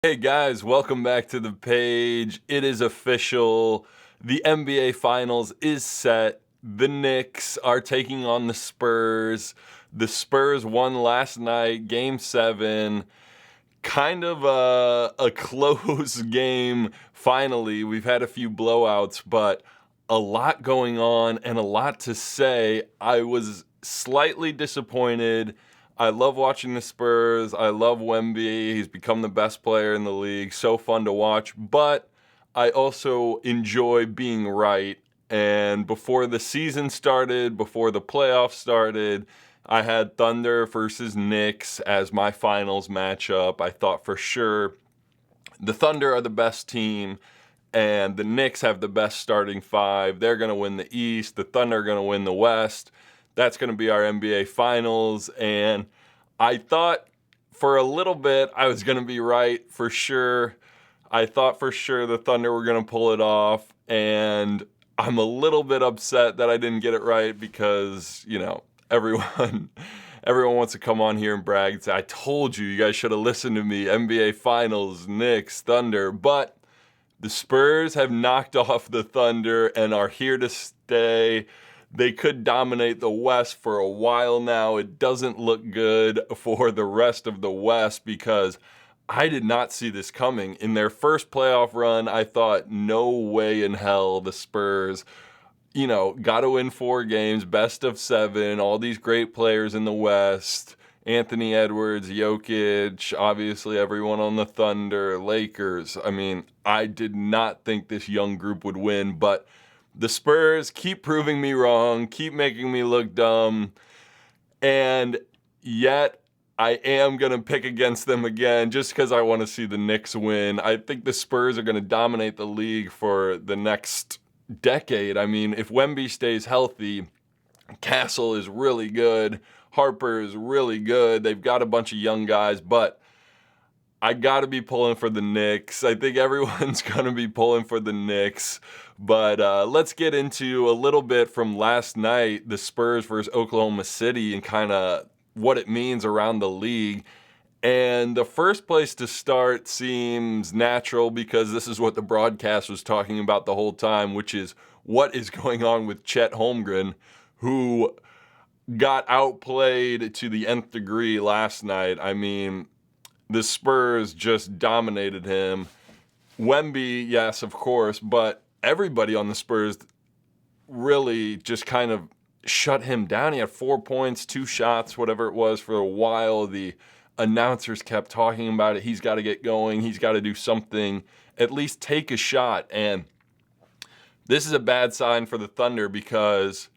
Hey guys, welcome back to the page. It is official. The NBA Finals is set. The Knicks are taking on the Spurs. The Spurs won last night, Game 7. Kind of a close game, finally. We've had a few blowouts, but a lot going on and a lot to say. I was slightly disappointed. I love watching the Spurs. I love Wemby. He's become the best player in the league. So fun to watch. But I also enjoy being right. And before the season started, before the playoffs started, I had Thunder versus Knicks as my finals matchup. I thought for sure the Thunder are the best team and the Knicks have the best starting five. They're going to win the East. The Thunder are going to win the West. That's going to be our NBA Finals. And I thought for a little bit I was going to be right for sure. I thought for sure the Thunder were going to pull it off. And I'm a little bit upset that I didn't get it right because, everyone wants to come on here and brag and say, I told you, you guys should have listened to me. NBA Finals, Knicks, Thunder. But the Spurs have knocked off the Thunder and are here to stay. They could dominate the West for a while now. It doesn't look good for the rest of the West because I did not see this coming. In their first playoff run, I thought, no way in hell the Spurs, got to win 4 games, best of 7, all these great players in the West. Anthony Edwards, Jokic, obviously everyone on the Thunder, Lakers. I did not think this young group would win, but the Spurs keep proving me wrong, keep making me look dumb, and yet I am going to pick against them again just because I want to see the Knicks win. I think the Spurs are going to dominate the league for the next decade. If Wemby stays healthy, Castle is really good, Harper is really good, they've got a bunch of young guys, but I got to be pulling for the Knicks. I think everyone's going to be pulling for the Knicks. But let's get into a little bit from last night, the Spurs versus Oklahoma City, and kind of what it means around the league. And the first place to start seems natural because this is what the broadcast was talking about the whole time, which is what is going on with Chet Holmgren, who got outplayed to the nth degree last night. The Spurs just dominated him. Wemby, yes, of course, but everybody on the Spurs really just kind of shut him down. He had 4 points, 2 shots, whatever it was, for a while. The announcers kept talking about it. He's got to get going. He's got to do something, at least take a shot. And this is a bad sign for the Thunder because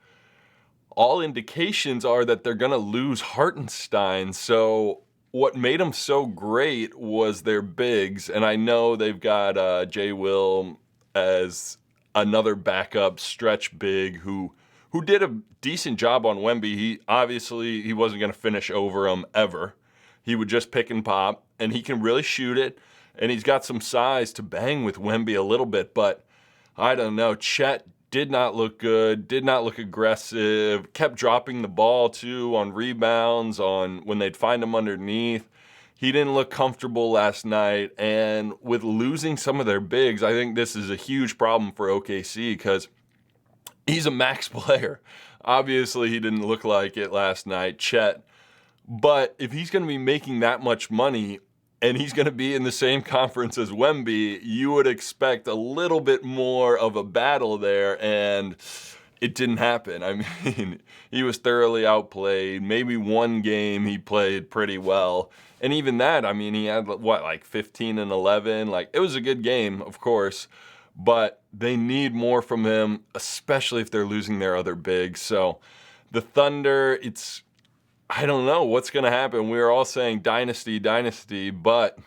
all indications are that they're going to lose Hartenstein. So what made them so great was their bigs, and I know they've got Jay Will as another backup stretch big who did a decent job on Wemby. He wasn't going to finish over him ever. He would just pick and pop, and he can really shoot it, and he's got some size to bang with Wemby a little bit, but I don't know. Chet did not look good, did not look aggressive, kept dropping the ball too on rebounds, on when they'd find him underneath. He didn't look comfortable last night, and with losing some of their bigs, I think this is a huge problem for OKC because he's a max player. Obviously, he didn't look like it last night, Chet, but if he's going to be making that much money, and he's going to be in the same conference as Wemby, you would expect a little bit more of a battle there, and it didn't happen. He was thoroughly outplayed. Maybe one game he played pretty well, and even that, he had, 15 and 11? It was a good game, of course, but they need more from him, especially if they're losing their other bigs. So the Thunder, I don't know what's going to happen. We were all saying dynasty, but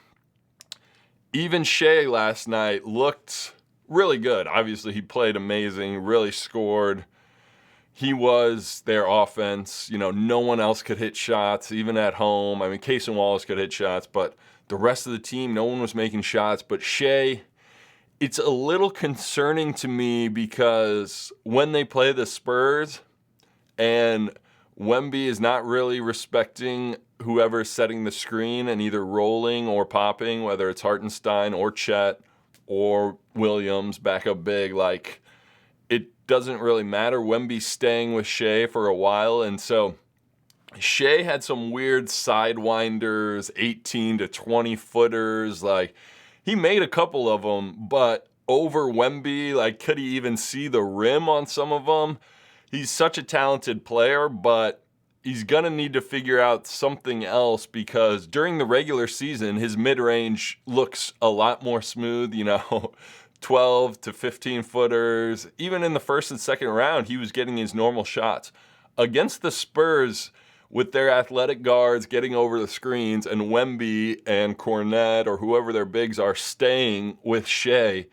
even Shai last night looked really good. Obviously, he played amazing, really scored. He was their offense. No one else could hit shots, even at home. Case and Wallace could hit shots, but the rest of the team, no one was making shots. But Shai, it's a little concerning to me because when they play the Spurs and Wemby is not really respecting whoever's setting the screen and either rolling or popping, whether it's Hartenstein or Chet or Williams, backup big, like, it doesn't really matter. Wemby's staying with Shai for a while, and so Shai had some weird sidewinders, 18 to 20 footers. Like, he made a couple of them, but over Wemby, like, could he even see the rim on some of them? He's such a talented player, but he's going to need to figure out something else, because during the regular season, his mid-range looks a lot more smooth, 12 to 15 footers. Even in the first and second round, he was getting his normal shots. Against the Spurs, with their athletic guards getting over the screens and Wemby and Cornet or whoever their bigs are staying with Shai,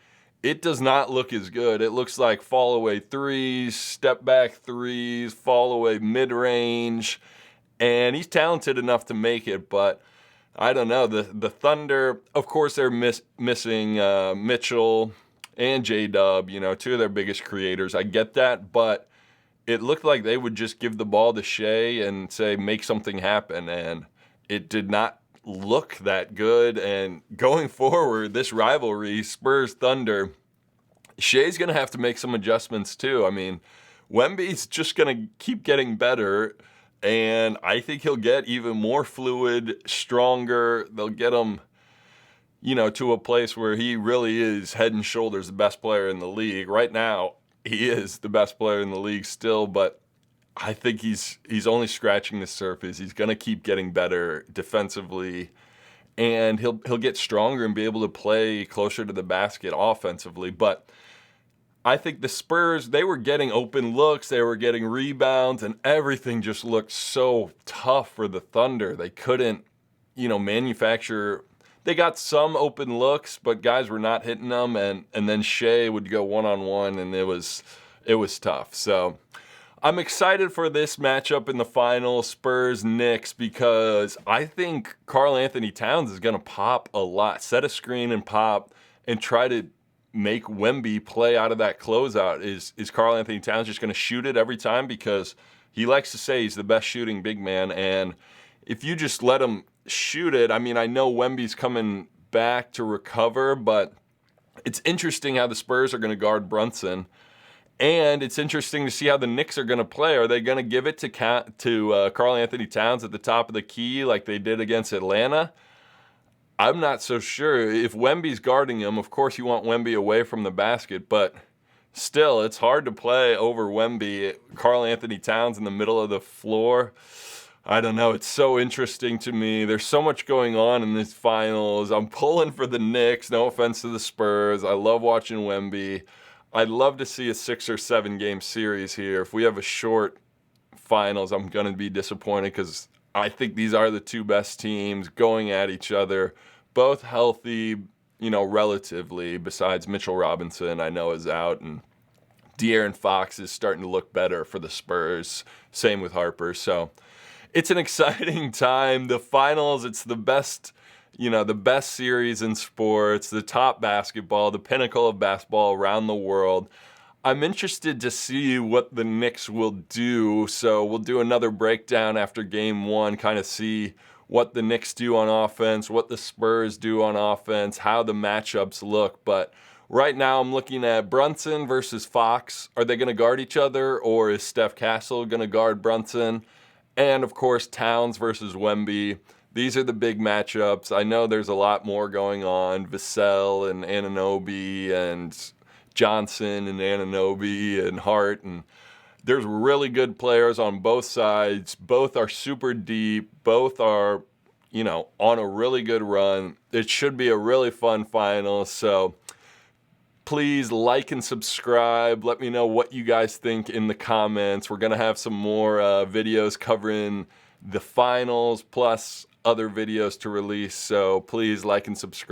it does not look as good. It looks like fall away threes, step back threes, fall away mid-range, and he's talented enough to make it, but I don't know. The Thunder, of course, they're missing Mitchell and J-Dub, two of their biggest creators. I get that, but it looked like they would just give the ball to Shai and say, make something happen, and it did not look that good. And going forward, this rivalry, Spurs-Thunder, Shai's going to have to make some adjustments too. I mean, Wemby's just going to keep getting better, and I think he'll get even more fluid, stronger. They'll get him, to a place where he really is head and shoulders the best player in the league. Right now, he is the best player in the league still, but I think he's only scratching the surface. He's going to keep getting better defensively, and he'll get stronger and be able to play closer to the basket offensively. But I think the Spurs, they were getting open looks, they were getting rebounds, and everything just looked so tough for the Thunder. They couldn't, manufacture. They got some open looks, but guys were not hitting them, and then Shai would go one-on-one, and it was tough. So I'm excited for this matchup in the final, Spurs-Knicks, because I think Karl-Anthony Towns is going to pop a lot, set a screen and pop, and try to make Wemby play out of that closeout. Is Karl-Anthony Towns just going to shoot it every time? Because he likes to say he's the best shooting big man, and if you just let him shoot it, I mean, I know Wemby's coming back to recover, but it's interesting how the Spurs are going to guard Brunson, and it's interesting to see how the Knicks are going to play. Are they going to give it to Karl-Anthony Towns at the top of the key like they did against Atlanta? I'm not so sure. If Wemby's guarding him, of course you want Wemby away from the basket, but still, it's hard to play over Wemby. Karl-Anthony Towns in the middle of the floor, I don't know. It's so interesting to me. There's so much going on in these finals. I'm pulling for the Knicks. No offense to the Spurs. I love watching Wemby. I'd love to see a 6 or 7 game series here. If we have a short finals, I'm going to be disappointed, because I think these are the two best teams going at each other, both healthy, relatively, besides Mitchell Robinson, I know, is out, and De'Aaron Fox is starting to look better for the Spurs. Same with Harper. So it's an exciting time. The finals, it's the best, the best series in sports, the top basketball, the pinnacle of basketball around the world. I'm interested to see what the Knicks will do. So we'll do another breakdown after game one, kind of see what the Knicks do on offense, what the Spurs do on offense, how the matchups look. But right now I'm looking at Brunson versus Fox. Are they going to guard each other, or is Steph Castle going to guard Brunson? And of course, Towns versus Wemby. These are the big matchups. I know there's a lot more going on. Vassell and Anunoby and Johnson and Anunoby and Hart, and there's really good players on both sides. Both are super deep. Both are, on a really good run. It should be a really fun final. So please like and subscribe. Let me know what you guys think in the comments. We're going to have some more videos covering the finals, plus other videos to release. So please like and subscribe.